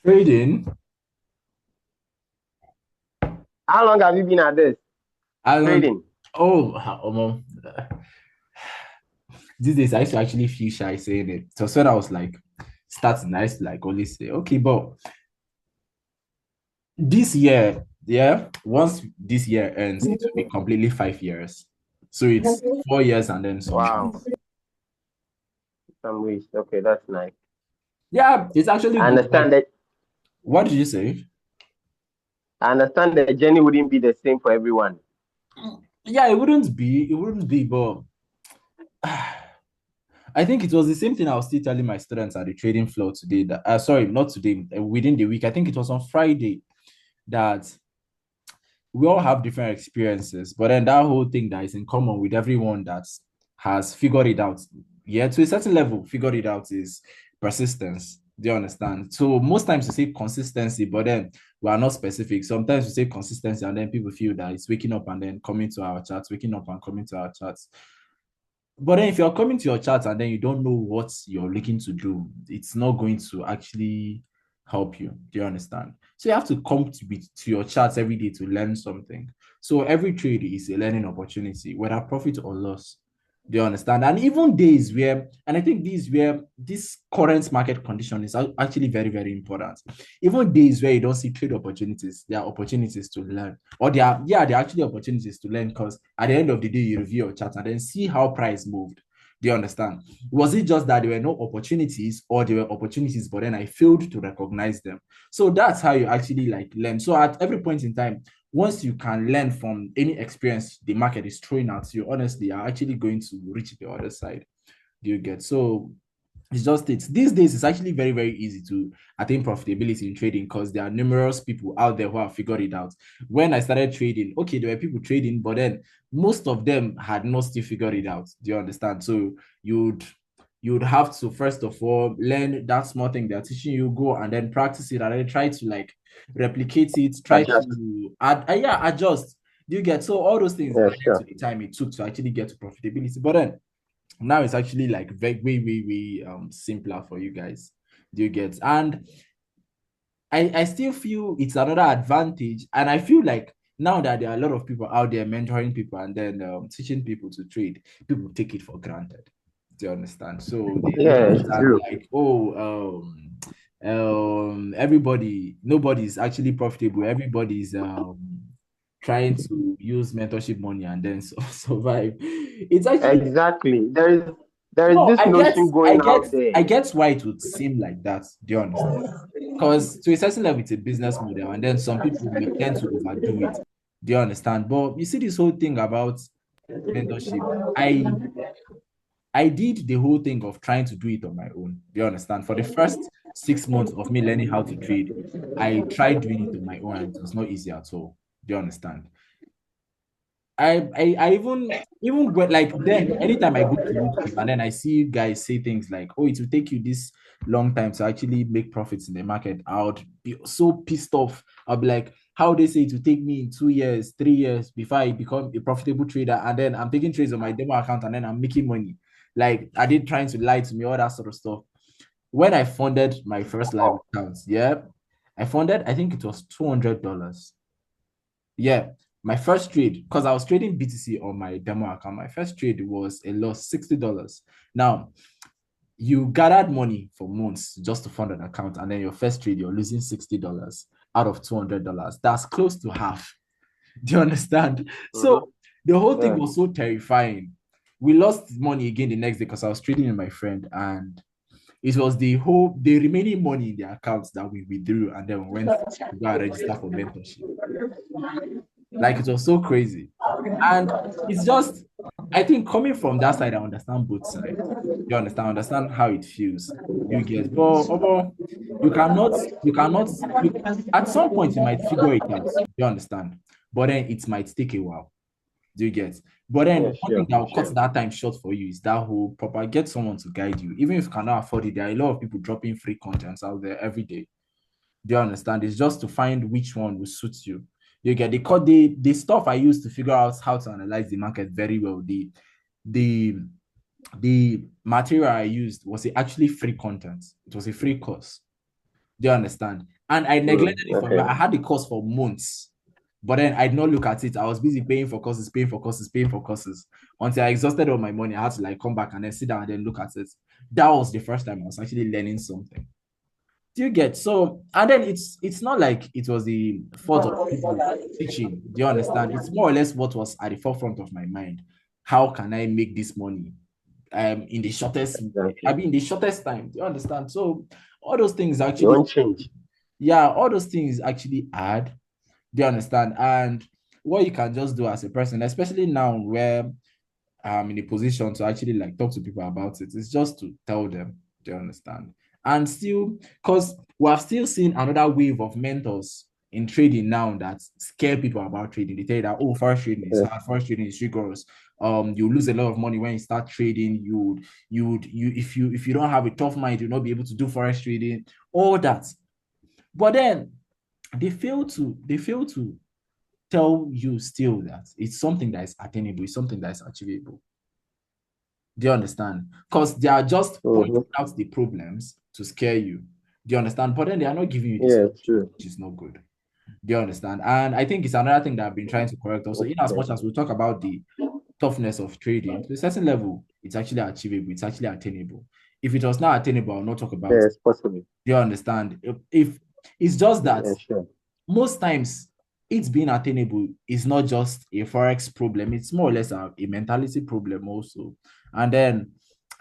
Trading, How long have you been at this I don't. trading? These days I used to actually feel shy saying it. So when I was like starting, I used to like only say, okay, but this year, yeah, once this year ends, it will be completely 5 years. So it's 4 years and then some Wow, months. some ways. Okay, that's nice. Yeah, it's actually I good. Like, understand that. what did you say? I understand the journey wouldn't be the same for everyone. Yeah, it wouldn't be, but I think it was the same thing I was still telling my students at the trading floor today. That sorry, not today, within the week. I think it was on Friday that we all have different experiences, but then that whole thing that is in common with everyone that has figured it out, yeah, to a certain level, figured it out is persistence. Do you understand? So most times we say consistency, but then we are not specific. Sometimes we say consistency, and then people feel that it's waking up and then coming to our chats, waking up and coming to our chats. But then if you're coming to your chat and then you don't know what you're looking to do, it's not going to actually help you. Do you understand? So you have to come to your charts every day to learn something. So every trade is a learning opportunity, whether profit or loss. Do you understand? And even days where, and I think these where this current market condition is actually very, very important. Even days where you don't see trade opportunities, there are opportunities to learn. Or there are actually opportunities to learn because at the end of the day, you review your chart and then see how price moved. Do you understand? Was it just that there were no opportunities, or there were opportunities, but then I failed to recognize them? So that's how you actually like learn. So at every point in time, once you can learn from any experience the market is throwing at you, honestly, you're actually going to reach the other side. Do you get? So it's just it. These days, it's actually very, very easy to attain profitability in trading because there are numerous people out there who have figured it out. When I started trading, okay, there were people trading, but then most of them had not still figured it out. Do you understand? So you'd you'd have to first of all learn that small thing they're teaching you, go and then practice it, and then try to like replicate it, try Adjust. to add, yeah, adjust. Do you get? So all those things Yeah, added to sure. the time it took to actually get to profitability. But then now it's actually like very way, way, way simpler for you guys. Do you get? And I still feel it's another advantage. And I feel like now that there are a lot of people out there mentoring people and then teaching people to trade, people take it for granted. Do you understand? So they look Yeah, at it's that true. like, everybody, nobody's actually profitable. Everybody's trying to use mentorship money and then survive. It's actually Exactly. There is no, this notion going out there. I get why it would seem like that. Do you understand? Because to a certain level, it's a business model, and then some people may tend to overdo it. Do you understand? But you see this whole thing about mentorship. I did the whole thing of trying to do it on my own. Do you understand? For the first 6 months of me learning how to trade, I tried doing it on my own, and it was not easy at all. Do you understand? I even when, like then anytime I go to YouTube and then I see guys say things like, "Oh, it will take you this long time to actually make profits in the market," I would be so pissed off. I'll be like, "How they say it will take me in 2 years, 3 years before I become a profitable trader, and then I'm taking trades on my demo account and then I'm making money." Like, are they trying to lie to me? All that sort of stuff. When I funded my first live account, yeah, I funded. I think it was $200. Yeah, my first trade, because I was trading BTC on my demo account, my first trade was a loss, $60. Now, you gathered money for months just to fund an account, and then your first trade, you're losing $60 out of $200. That's close to half. Do you understand? So Mm-hmm. the whole thing Yeah. was so terrifying. We lost money again the next day because I was trading with my friend, and it was the remaining money in the accounts that we withdrew, and then we went to go and register for mentorship. Like it was so crazy. And it's just, I think coming from that side, I understand both sides. You understand how it feels. You get, but you, at some point, you might figure it out. You understand? But then it might take a while. Do you get? But Yeah, then one thing sure. that will cut Sure. that time short for you is that whole proper get someone to guide you. Even if you cannot afford it, there are a lot of people dropping free contents out there every day. Do you understand? It's just to find which one will suit you. You get the stuff I used to figure out how to analyze the market very well. The the material I used was actually free content. It was a free course. Do you understand? And I neglected it for Okay. I had the course for months. But then I did not look at it. I was busy paying for courses, paying for courses, paying for courses. Until I exhausted all my money, I had to like come back and then sit down and then look at it. That was the first time I was actually learning something. Do you get? So and then it's not like it was the fault of people teaching. Do you understand? It's more or less what was at the forefront of my mind. How can I make this money in the shortest, I Exactly. mean the shortest time? Do you understand? So all those things You actually, won't change. yeah, all those things actually add. Do you understand? And what you can just do as a person, especially now where I'm in a position to actually like talk to people about it, is just to tell them. Do you understand? And still, because we have still seen another wave of mentors in trading now that scare people about trading. They tell you that, oh, forex trading is Yes, hard, forex trading is rigorous. You lose a lot of money when you start trading. You if you don't have a tough mind, you'll not be able to do forex trading, all that. But then they fail to tell you still that it's something that is attainable, it's something that is achievable. Do you understand? Because they are just Mm-hmm. pointing out the problems to scare you. Do you understand? But then they are not giving you the Yeah, solution, true. which is not good. Do you understand? And I think it's another thing that I've been trying to correct also. In as Okay. much as we talk about the toughness of trading, to a certain level, it's actually achievable, it's actually attainable. If it was not attainable, I'll not talk about it. Yeah, it's possible. Do you understand? If it's just that Yeah, sure. most times it's being attainable is not just a forex problem, it's more or less a mentality problem also. And then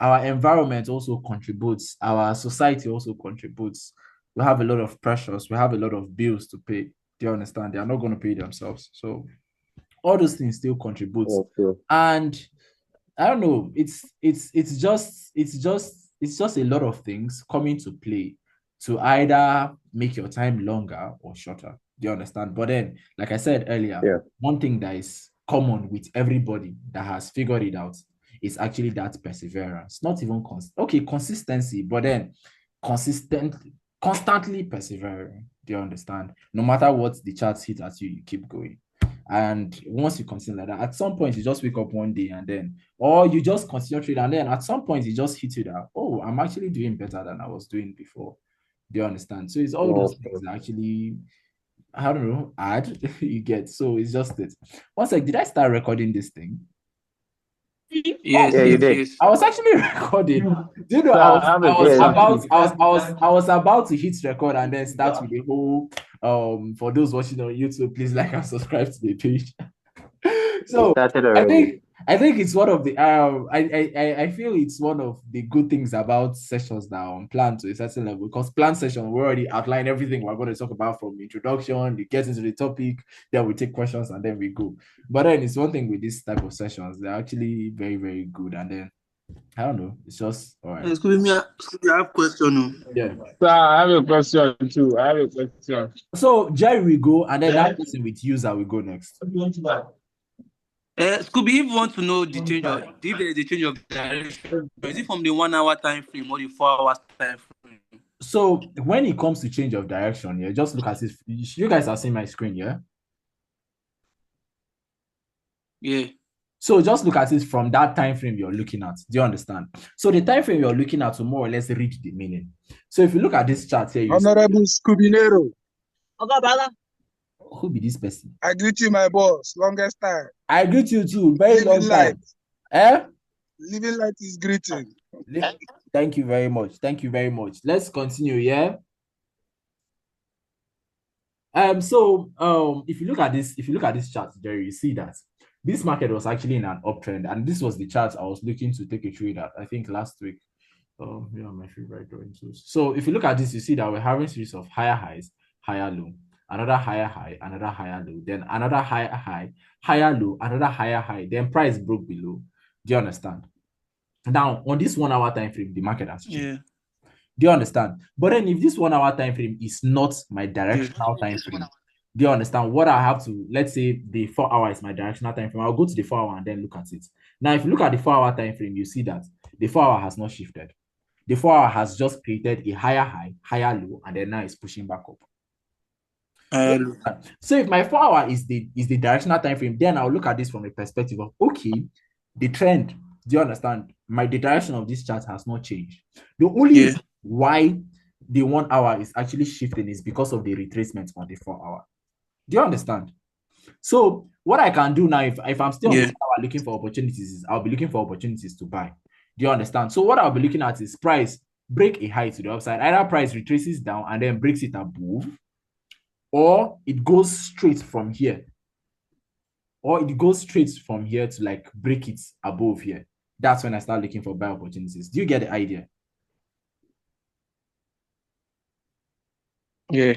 our environment also contributes, our society also contributes. We have a lot of pressures, we have a lot of bills to pay. Do you understand? They are not going to pay themselves, so all those things still contribute. Yeah, true. And I don't know. It's just a lot of things coming to play to either make your time longer or shorter. Do you understand? But then, like I said earlier, Yeah. one thing that is common with everybody that has figured it out is actually that perseverance. Not even consistency, but then consistent, constantly persevering. Do you understand? No matter what the charts hit at you, you keep going. And once you continue like that, at some point you just wake up one day and then, or you just continue trading, and then at some point it just hits you that, oh, I'm actually doing better than I was doing before. Do you understand? So it's all Yeah, those things true. that actually, I don't know, add you get. So it's just it. Once like, did I start recording this thing? Yes, Yeah, you yes, did. yes. I was actually recording. Do you know So I I was have I a was Yes. question about too. I was about to hit record and then start with the whole for those watching on YouTube, please like and subscribe to the page. You So started I already. think I think it's one of the I feel it's one of the good things about sessions that are on plan to a certain level, because plan session we already outline everything we're going to talk about from introduction, we get into the topic, then we take questions and then we go. But then it's one thing with this type of sessions, they're actually very, very good. And then I don't know, it's just all right. Excuse me, I have question. Oh. Yeah. So I have a question too. I have a question. So Jerry will go, and then that person with user will go next. Scooby, if you want to know the change of if there is a change of direction, is it from the 1 hour time frame or the 4 hours time frame? So when it comes to change of direction, yeah, just look at it. You guys are seeing my screen, yeah. Yeah. So just look at it from that time frame you're looking at. Do you understand? So the time frame you're looking at will more or less read the meaning. So if you look at this chart here, you see Honorable Scubinero, who be this person. I greet you, my boss. Longest time. I greet you too. Very long Living light. time. Eh? Living light is greeting. Thank you very much. Thank you very much. Let's continue. Yeah. If you look at this chart, Jerry, you see that this market was actually in an uptrend, and this was the chart I was looking to take a trade at, I think last week. Yeah, my favorite drawing tools. So if you look at this, you see that we're having series of higher highs, higher low, another higher high, another higher low, then another higher high, higher low, another higher high, then price broke below. Do you understand? Now, on this 1 hour time frame, the market has changed. Yeah. Do you understand? But then if this 1 hour time frame is not my Yeah. directional time frame, do you understand what I have to, let's say the 4 hour is my directional time frame, I'll go to the 4 hour and then look at it. Now, if you look at the 4 hour time frame, you see that the 4 hour has not shifted. The 4 hour has just created a higher high, higher low, and then now it's pushing back up. So if my 4 hour is the directional time frame, then I'll look at this from a perspective of, okay, the trend, do you understand? The direction of this chart has not changed. The only reason why the 1 hour is actually shifting is because of the retracement on the 4 hour. Do you understand? So what I can do now, if I'm still on this hour looking for opportunities, is I'll be looking for opportunities to buy. Do you understand? So what I'll be looking at is price break a high to the upside. Either price retraces down and then breaks it above, or it goes straight from here. Or it goes straight from here to like break it above here. That's when I start looking for buy opportunities. Do you get the idea? Yeah.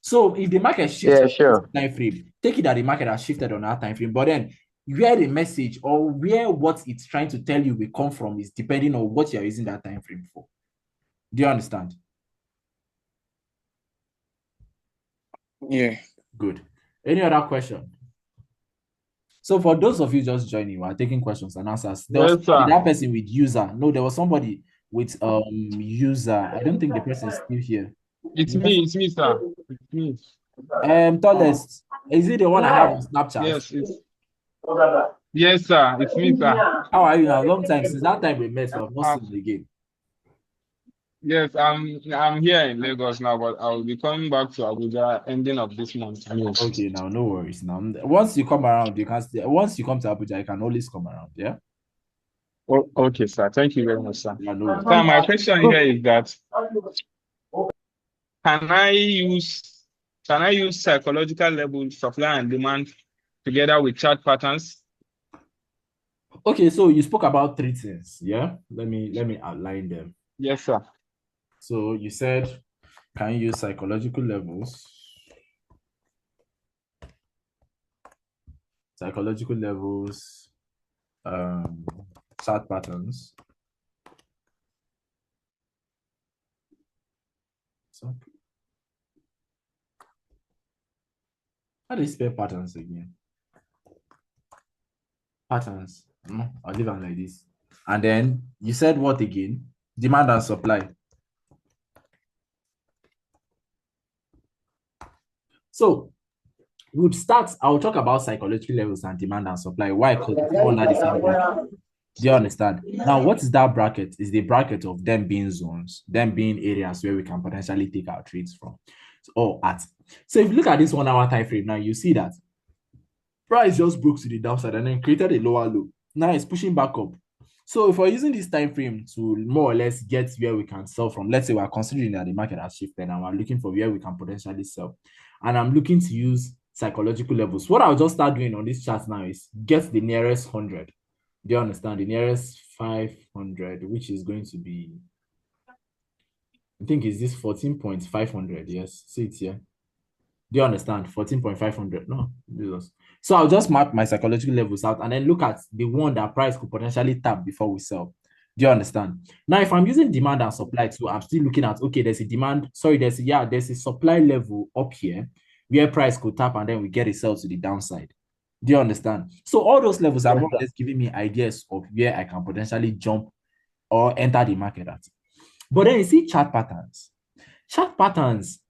So if the market shifts Yeah, sure. time frame, take it that the market has shifted on our time frame, but then where the message or where what it's trying to tell you will come from is depending on what you're using that time frame for. Do you understand? Yeah. Good. Any other question? So for those of you just joining, we're taking questions and answers. There was Yes, sir. that person with user. No, there was somebody with user. I don't think the person is still here. It's me, sir. It's me. Tallest. Is it the one I have on Snapchat? Yes, yes, sir. It's me, sir. How are you now? Long time since that time we met, we have not seen you again. Yes, I'm here in Lagos now, but I will be coming back to Abuja ending of this month. Yes. Okay, now no worries. Now once you come around, you can stay. Once you come to Abuja, you can always come around. Yeah. Okay, sir. Thank you very much, sir. Yeah, no worries. Sir, my question here is that can I use psychological level supply and demand together with chart patterns? Okay, so you spoke about 3 things. Yeah. Let me outline them. Yes, sir. So you said, can you use psychological levels? Psychological levels, chart patterns. So, how do you spell patterns again? Patterns. No, I'll leave them like this. And then you said what again? Demand and supply. So we'll start. I'll talk about psychological levels and demand and supply. Why? Because it's all under the same bracket. Do you understand? Now, what is that bracket? Is the bracket of them being zones, them being areas where we can potentially take our trades from. Or at. So if you look at this 1 hour time frame now, you see that price just broke to the downside and then created a lower low. Now it's pushing back up. So if we're using this time frame to more or less get where we can sell from, let's say we're considering that the market has shifted and we're looking for where we can potentially sell. And I'm looking to use psychological levels. What I'll just start doing on this chart now is get the nearest 100. Do you understand? The nearest 500, which is going to be, I think is this 14.500. Yes, see it here. Do you understand? 14.500. No, Jesus. So I'll just map my psychological levels out and then look at the one that price could potentially tap before we sell. Do you understand? Now, if I'm using demand and supply too, I'm still looking at, okay, there's a demand. Sorry, there's a supply level up here where price could tap and then we get a sell to the downside. Do you understand? So all those levels are more or less giving me ideas of where I can potentially jump or enter the market at. But then you see chart patterns. Chart patterns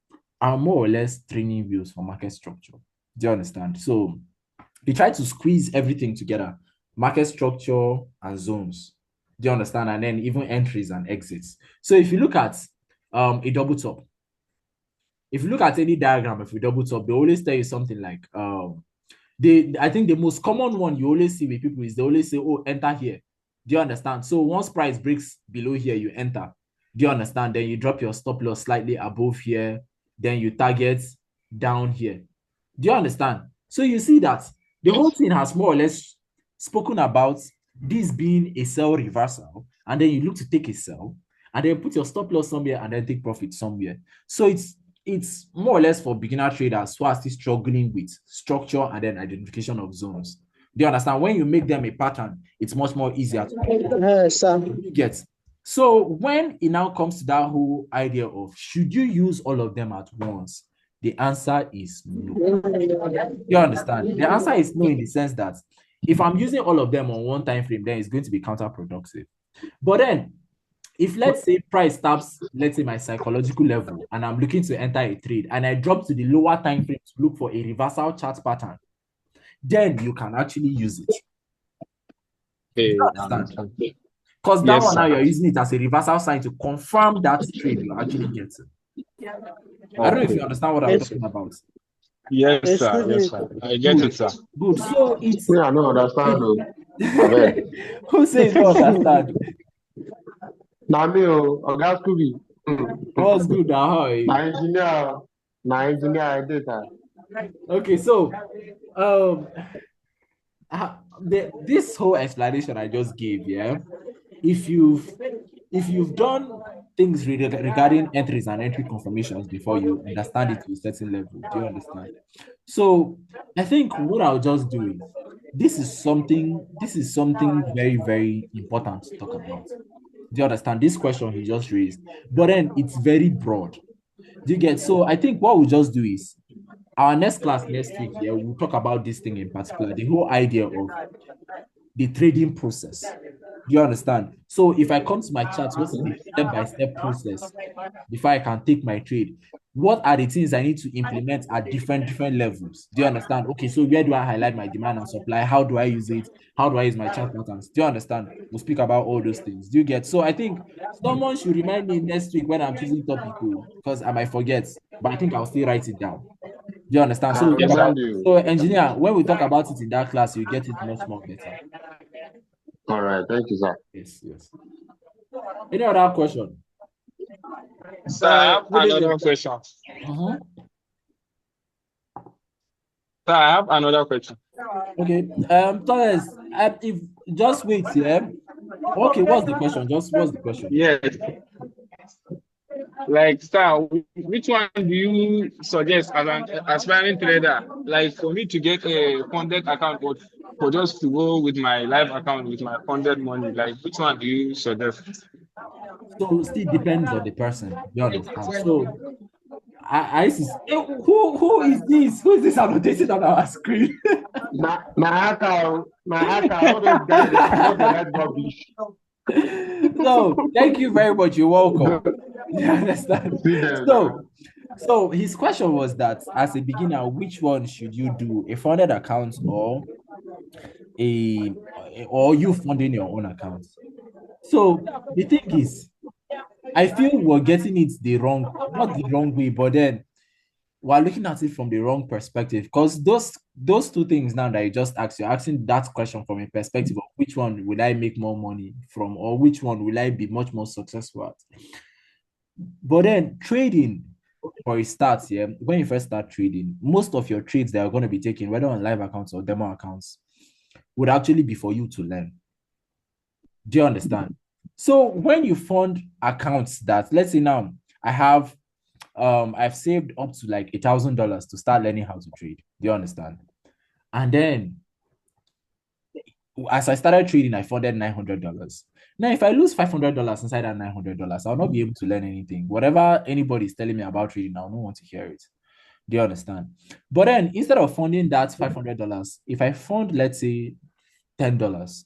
are more or less training wheels for market structure. Do you understand? So they try to squeeze everything together, market structure and zones. Do you understand? And then even entries and exits. So if you look at a double top, if you look at any diagram, if we double top, they always tell you something like I think the most common one you always see with people is they always say, oh, enter here. Do you understand? So once price breaks below here, you enter. Do you understand? Then you drop your stop loss slightly above here. Then you target down here. Do you understand? So you see that the whole thing has more or less spoken about this being a sell reversal, and then you look to take a sell, and then put your stop loss somewhere, and then take profit somewhere. So it's more or less for beginner traders who are still struggling with structure and then identification of zones. Do you understand? When you make them a pattern, it's much more easier to get. So when it now comes to that whole idea of should you use all of them at once, the answer is no. You understand? The answer is no in the sense that if I'm using all of them on one time frame, then it's going to be counterproductive. But then if let's say price taps, let's say my psychological level, and I'm looking to enter a trade, and I drop to the lower time frame to look for a reversal chart pattern, then you can actually use it. You understand? Because that one now you're using it as a reversal sign to confirm that trade you're actually getting. I don't know if you Okay. understand what I'm Ex- talking about. Yes, sir. excuse Yes, me. sir. I get it, sir. Good. So it's Me, I don't understand. Oh. Abeg. who says don't understand? Na me, oh, Oga Scooby. What's good now? How are Na you? engineer. Na engineer I dey, sir. Okay, so um this whole explanation I just gave, yeah. If you've done things regarding entries and entry confirmations before, you understand it to a certain level. Do you understand? So I think what I'll just do is this is something very, very important to talk about. Do you understand this question he just raised? But then it's very broad. Do you get? So I think what we'll just do is our next class next week, yeah, we'll talk about this thing in particular, the whole idea of the trading process. Do you understand? So if I come to my chart, what is the step-by-step process before I can take my trade? What are the things I need to implement at different levels? Do you understand? Okay, so where do I highlight my demand and supply? How do I use it? How do I use my chart patterns? Do you understand? We'll speak about all those things. Do you get? So I think someone should remind me next week when I'm choosing topic, because I might forget, but I think I'll still write it down. Do you understand? I So we talk about understand you. so engineer, when we talk about it in that class, you get it much more better. All right, thank you, sir. Yes, yes. Any other question? Sir, I have Good another evening. question. Uh-huh. Sir, I have another question. Okay. Thomas, if just wait, yeah. Okay, what's the question? Just what's the question? Yes. Like, sir, which one do you suggest as an aspiring trader? Like, for me to get a funded account, or for just to go with my live account with my funded money? Like, which one do you suggest? So still depends on the person. You understand? So I who is this? Who is this annotating on our screen? Na all those guys they just dey write rubbish. No, thank you very much. You're welcome. You understand? See them now. So his question was that as a beginner, which one should you do? A funded account or or you funding your own account? So the thing is, I feel we're getting it not the wrong way, but then we're looking at it from the wrong perspective, because those two things now that you just asked, you're asking that question from a perspective of which one will I make more money from, or which one will I be much more successful at. But then trading, for a start, yeah, when you first start trading, most of your trades that are going to be taken, whether on live accounts or demo accounts, would actually be for you to learn. Do you understand? So when you fund accounts that, let's say now I've saved up to like $1,000 to start learning how to trade. Do you understand? And then as I started trading, I funded $900. Now, if I lose $500 inside that $900, I'll not be able to learn anything. Whatever anybody is telling me about trading, I'll not want to hear it. Do you understand? But then instead of funding that $500, if I fund, let's say, $10,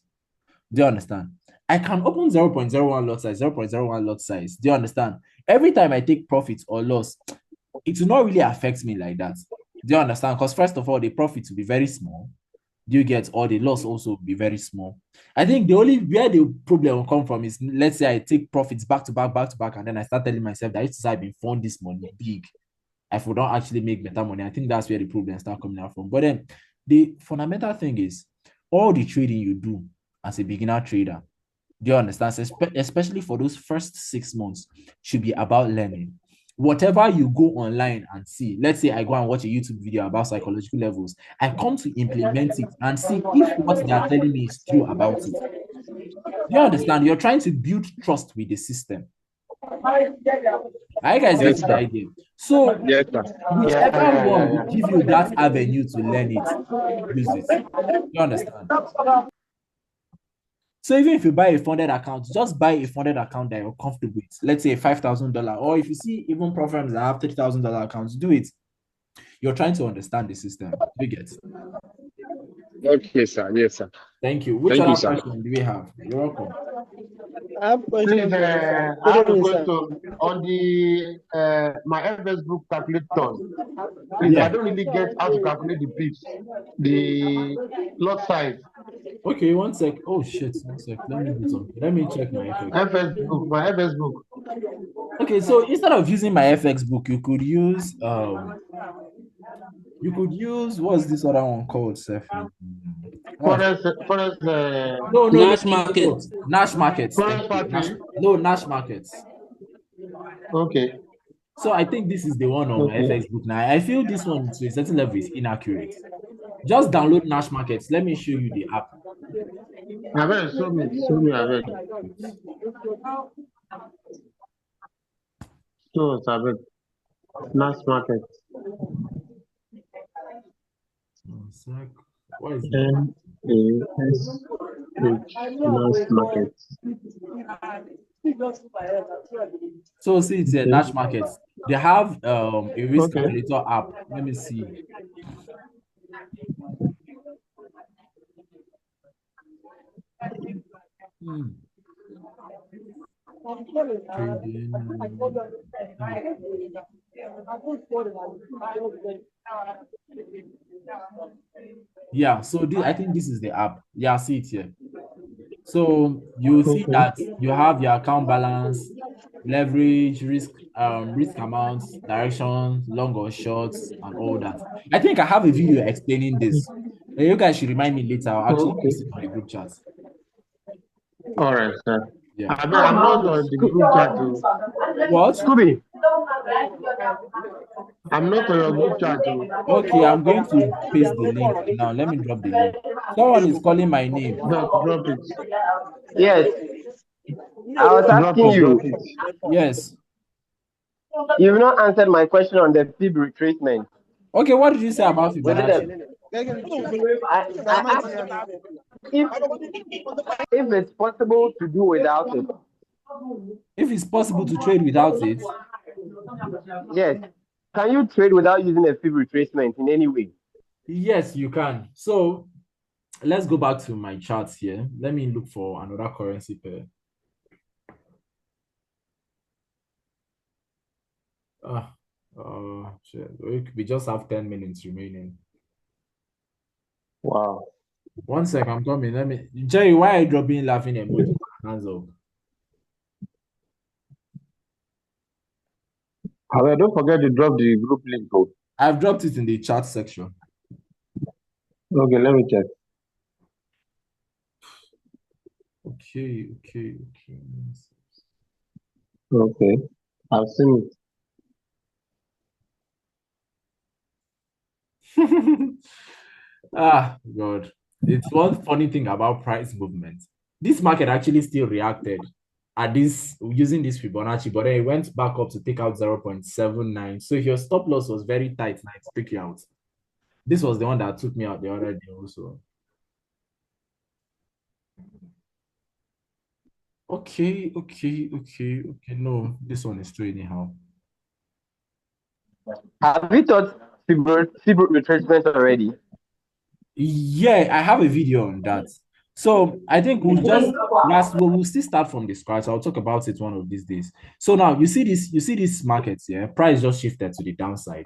do you understand? I can open 0.01 lot size, 0.01 lot size. Do you understand? Every time I take profit or loss, it will not really affect me like that. Do you understand? Because first of all, the profit will be very small. Do you get? Or the loss also will be very small. I think the only where the problem will come from is, let's say I take profits back to back, and then I start telling myself that if I've been fund this money big, I would not actually make better money. I think that's where the problem start coming out from. But then the fundamental thing is all the trading you do as a beginner trader, do you understand? Especially for those first 6 months, should be about learning. Whatever you go online and see, let's say I go and watch a YouTube video about psychological levels, I come to implement it and see if what they are telling me is true about it. Do you understand? You're trying to build trust with the system. Are you guys getting the idea? So Yes, sir. whichever one will give you that avenue to learn it, use it. You understand? So even if you buy a funded account, just buy a funded account that you're comfortable with. Let's say $5,000, or if you see even programs that have $30,000 accounts, do it. You're trying to understand the system. You get? Okay, sir. Yes, sir. Thank you. Which Thank you, other sir. question do we have? You're welcome. I have Please, questions. I Good have a evening, sir. question on the my FS book calculator. Please, I Yeah. don't really get how to calculate the pips, the lot size. Okay, one sec. Oh shit, one sec. Let me do something. Let me check my FX. FS book, my FS book. Okay, so instead of using my FX book, you could use what's this other one called, Seth? Forex, Nash market. Nash Markets. Thank Forex you. Factory. Nash Markets. Okay. So I think this is the one on my Okay. FX book now. I feel this one to a certain level is inaccurate. Just download Nash Markets. Let me show you the app. I bet show me, I bet. Show us, I bet. Mass market. One sec. What is that? NASH mass market. So see, it's a Okay. Nash Markets. They have a risk Okay. calculator app. Let me see. Yeah, so I think this is the app. Yeah, see it here. So you see that you have your account balance, leverage, risk amounts, direction, long or short, and all that. I think I have a video explaining this. You guys should remind me later. I'll actually Okay. post it on the group chat. All right, sir. Yeah. I bet I'm not on the group chat too. What? Scooby, I'm not on your group chat too. Okay, I'm going to paste the link now. Let me drop the link. Someone is calling my name. Drop it. Yes, I was Drop asking it. Drop you. it. Yes. You've not answered my question on the fib retracement. Okay, what did you say about Was it Fibonacci? I asked if it's possible to do without it. If it's possible to trade without it, Yes. Can you trade without using a fib retracement in any way? yes, you can. So let's go back to my charts here. Let me look for another currency pair. Shit. We just have 10 minutes remaining. Wow. One sec, I'm coming. Let me. Jerry, why are you dropping laughing emoji? Hands up. However, don't forget to drop the group link. I've dropped it in the chat section. Okay, let me check. Okay. Okay. I've seen it. God. It's one funny thing about price movement. This market actually still reacted at this using this Fibonacci, but then it went back up to take out 0.79. So if your stop loss was very tight, now it's took you out. This was the one that took me out the other day also. Okay. No, this one is true anyhow. Have you taught fib retracement already? Yeah, I have a video on that. So I think we'll still start from the scratch. I'll talk about it one of these days. So now you see this markets, yeah, price just shifted to the downside.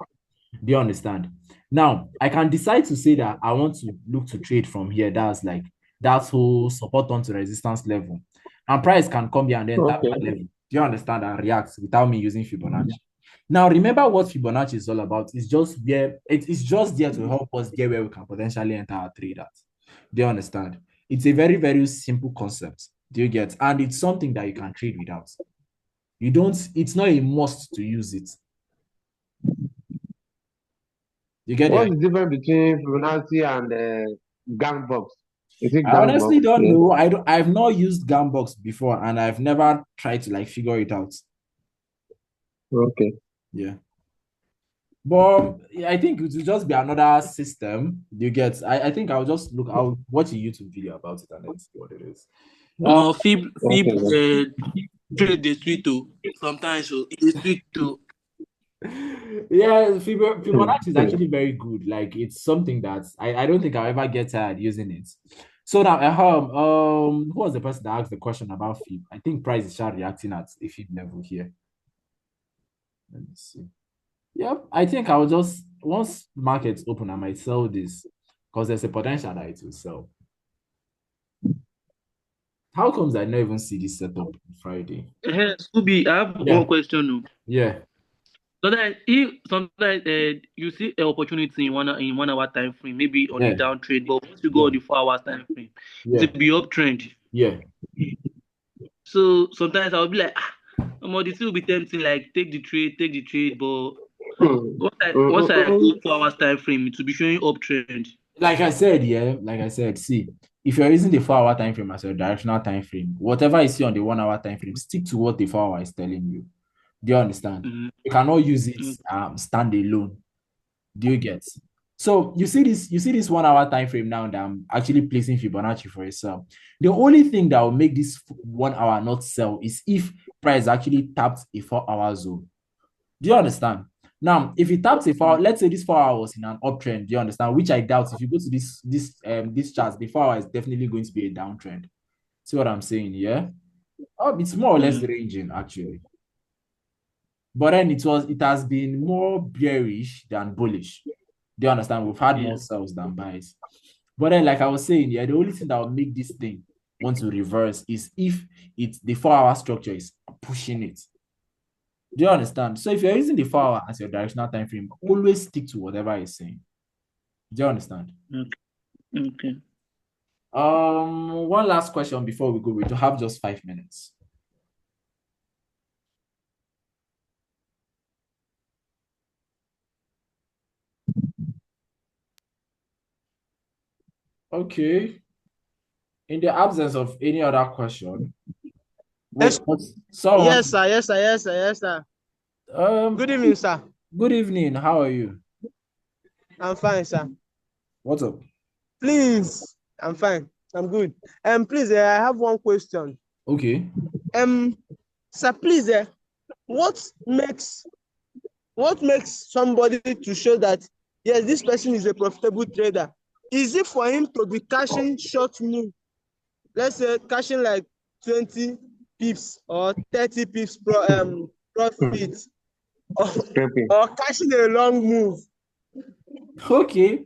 Do you understand? Now I can decide to say that I want to look to trade from here. That's like that's whole support onto resistance level. And price can come here and then tap that level. Do you understand? And react without me using Fibonacci. Now, remember what Fibonacci is all about. It's just there to help us get where we can potentially enter our trade at. Do you understand? It's a very, very simple concept. Do you get? And it's something that you can trade without. It's not a must to use it. You get what's it? the difference between Fibonacci and gang box? Is it I gang honestly box? don't Yeah. know. I've not used Gambox before, and I've never tried to like figure it out. Okay. Yeah. But I think it will just be another system. You get? I think I'll watch a YouTube video about it and then see what it is. Fib Okay. trade the sweet too. Sometimes it's sweet too. Yeah, Fibonacci is actually very good. Like it's something that I don't think I'll ever get tired using it. So now, who was the person that asked the question about Fib? I think price is reacting at a Fib level here. Let me see. Yep, I think I'll just once markets open, I might sell this because there's a potential that it will sell. How comes I never even see this setup on Friday? Scooby, I have Yeah, one question. No. yeah, Sometimes you see an opportunity in 1 hour time frame, maybe on a yeah, down trade, but once you go yeah, on the 4 hours time frame, it yeah, will be uptrend. yeah. So sometimes I'll be like, the thing will be tempting, like take the trade, but once I go 4 hours time frame, it will be showing uptrend. Like I said, yeah, like I said, see, if you're using the 4 hour time frame as your directional time frame, whatever you see on the 1 hour time frame, stick to what the 4 hour is telling you. Do you understand? Mm-hmm. You cannot use it stand alone. Do you get? So you see this 1 hour time frame now that I'm actually placing Fibonacci for a sell. The only thing that will make this 1 hour not sell is if price actually tapped a 4 hour zone. Do you understand? Now, if it taps a four, let's say this 4 hour was in an uptrend, do you understand? Which I doubt. If you go to this chart, the 4 hour is definitely going to be a downtrend. See what I'm saying? Yeah. It's more or less ranging actually. But then it has been more bearish than bullish. Do you understand? We've had more sells than buys. But then, like I was saying, yeah, the only thing that will make this thing want to reverse is if the 4 hour structure is pushing it. Do you understand? So if you're using the 4 hour as your directional time frame, always stick to whatever it's saying. Do you understand? Okay. One last question before we go. We do have just 5 minutes. Okay. In the absence of any other question, wait, someone Yes, sir. Yes, sir. Yes, sir. Yes, sir. Good evening, sir. Good evening. How are you? I'm fine, sir. What's up? Please, I'm fine. I'm good. Please, I have one question. Okay. Sir, please, what makes somebody to show that yes, this person is a profitable trader? Is it for him to be cashing short move? Let's say cashing like 20 pips or 30 pips profit, or cashing a long move. Okay.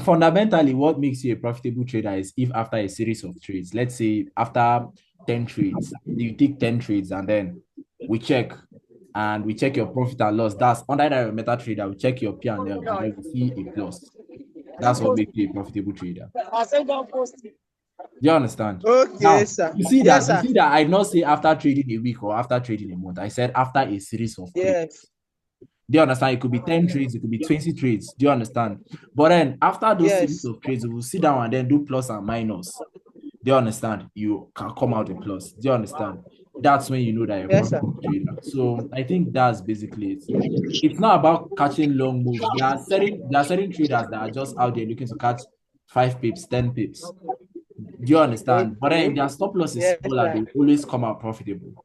Fundamentally, what makes you a profitable trader is if after a series of trades, let's say after 10 trades, you take 10 trades and then we check your profit and loss. That's under that meta trader, we check your P&L and then we see a plus. That's what makes you a profitable trader. Do you understand? Okay, Now, sir. you see Yes, that sir. I did not say after trading a week or after trading a month. I said after a series of trades. Yes. Do you understand? It could be 10 trades, it could be 20 trades. Do you understand? But then after those series of trades, we will sit down and then do plus and minus. Do you understand? You can come out a plus. Do you understand? That's when you know that you're a profitable trader. So I think that's basically it. It's not about catching long moves. There are certain traders that are just out there looking to catch 5 pips, 10 pips. Do you understand? But then if their stop loss is smaller, they always come out profitable.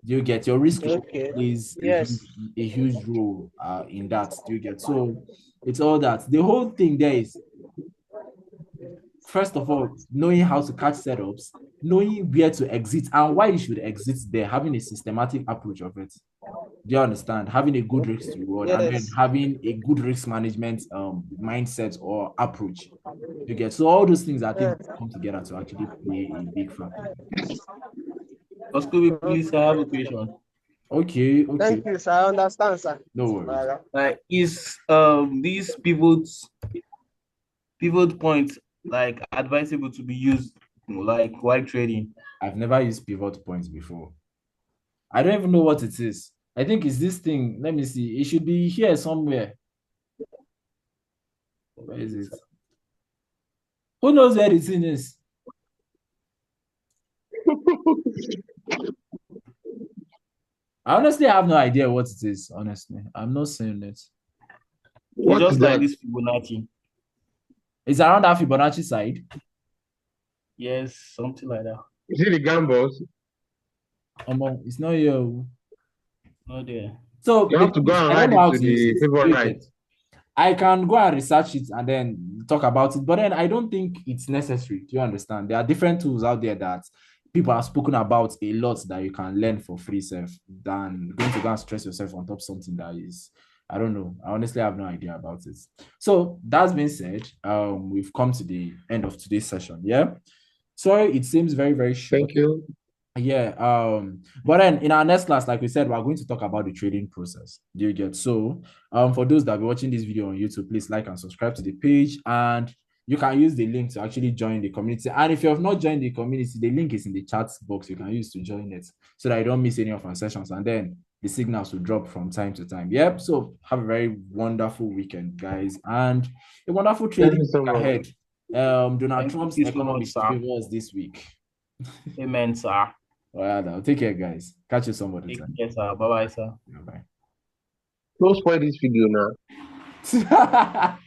Do you get? Your risk plays a huge role in that? Do you get? So it's all that. The whole thing there is, first of all, knowing how to catch setups, knowing where to exit and why you should exit there, having a systematic approach of it. Do you understand? Having a good risk to reward and then having a good risk management mindset or approach. You get? So all those things I think come together to actually play a big factor. Scooby, please, I have a question. Okay. Thank you, sir. I understand, sir. No worries. Like, is these pivot points like advisable to be used like while trading? I've never used pivot points before. I don't even know what it is. I think it's this thing. Let me see. It should be here somewhere. Where is it? Who knows where the thing is? I honestly have no idea what it is. Honestly, I'm not saying it. It's just like this Fibonacci. It's around that Fibonacci side. Yes, something like that. Is it the gambles? It's not here. Not there. So You have to go and add it to the favorite. I can go and research it and then talk about it, but then I don't think it's necessary. Do you understand? There are different tools out there that people have spoken about a lot that you can learn for free self than going to go and stress yourself on top of something that is I don't know. I honestly have no idea about it. So that's been said, we've come to the end of today's session. Yeah. Sorry, it seems very, very short. Thank you. Yeah. But then in our next class, like we said, we're going to talk about the trading process. Do you get? So for those that be watching this video on YouTube, please like and subscribe to the page, and you can use the link to actually join the community. And if you have not joined the community, the link is in the chat box. You can use to join it so that you don't miss any of our sessions, and then the signals will drop from time to time. Yep. So have a very wonderful weekend, guys, and a wonderful Thank trading you so much. ahead. Donald Thank Trump's you so economic much, sir. favors this week. Amen, sir. All right, now take care, guys. Catch you some other Take time. care, sir. Bye-bye, sir. Bye. Don't spoil this video now.